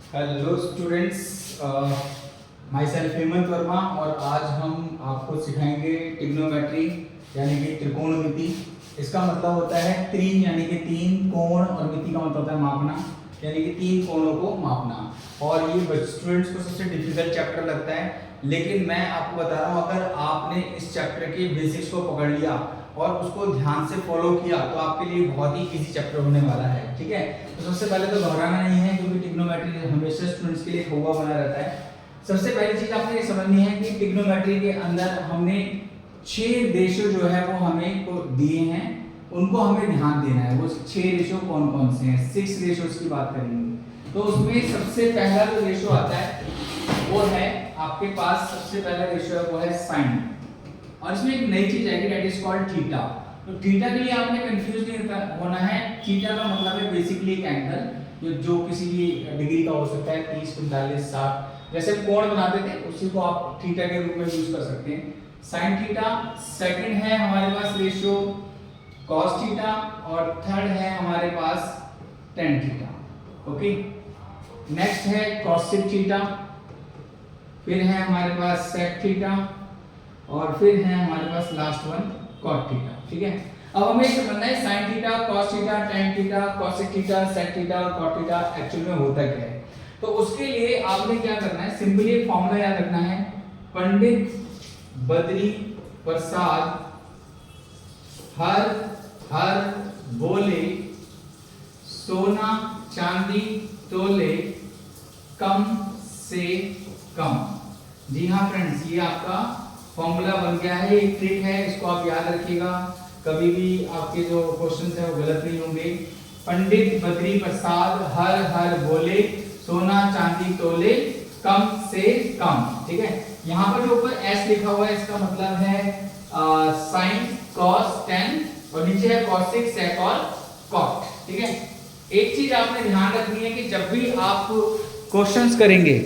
Hello students, my self Hemant Verma और आज हम आपको सिखाएंगे ट्रिग्नोमेट्री यानी कि त्रिकोणमिति। इसका मतलब होता है त्रिन यानी कि तीन, कोण और मिति का मतलब होता है मापना, यानी कि तीन कोणों को मापना। और ये स्टूडेंट्स को सबसे डिफिकल्ट चैप्टर लगता है, लेकिन मैं आपको बता रहा हूँ अगर आपने इस चैप्टर के बेसिक्स को पकड़ लिया और उसको ध्यान से फॉलो किया तो आपके लिए बहुत ही इजी चैप्टर होने वाला है। ठीक है, तो सबसे पहले तो घबराना नहीं है क्योंकि ट्रिग्नोमेट्री हमेशा स्टूडेंट्स के लिए खोवा बना रहता है। सबसे पहली चीज आपने ये समझनी है कि ट्रिग्नोमेट्री के अंदर हमने 6 रेशियो जो है वो हमें को दिए हैं, उनको हमें ध्यान देना है। वो 6 रेशियो कौन कौन से हैं, 6 रेशियोज की बात करेंगे। तो उसमें सबसे पहला जो रेशियो आता है वो है आपके पास, सबसे पहला रेशियो है वो है साइन। और इसमें एक नई चीज है कि दैट इज कॉल्ड थीटा। तो थीटा के लिए आपने कंफ्यूज नहीं होना है। थीटा का मतलब है बेसिकली एक एंगल जो किसी भी डिग्री का हो सकता है, 30, 45, 60। जैसे कोण बनाते थे उसी को आप थीटा के रूप में यूज कर सकते हैं, साइन थीटा। सेकंड है हमारे पास रेशियो कॉस थीटा और थर्ड है हमारे पास टेन थीटा। ओके, नेक्स्ट है कॉसेक थीटा, फिर है हमारे पास सेक थीटा और फिर है हमारे पास लास्ट वन कॉट थीटा। ठीक है, अब हमें समझना है sine theta, cos theta, tan theta, cosec theta, sec theta और कॉट थीटा एक्चुअल में होता क्या है। तो उसके लिए आपने क्या करना है, सिंपली एक फॉर्मूला याद रखना है। पंडित बद्री प्रसाद हर हर बोले, सोना चांदी तोले, कम से कम। जी हाँ फ्रेंड्स, ये आपका फॉर्मूला बन गया है। एक ट्रिक है, इसको आप याद रखिएगा, कभी भी आपके जो क्वेश्चंस है वो गलत नहीं होंगे। पंडित बद्री प्रसाद हर हर बोले, सोना चांदी तोले, कम से कम। ठीक है, यहाँ पर जो ऊपर एस लिखा हुआ है इसका मतलब है साइन कॉस टेन और नीचे है कॉसेक सेक और कॉट। ठीक है, एक चीज आपने ध्यान रखनी है कि जब भी आप क्वेश्चंस करेंगे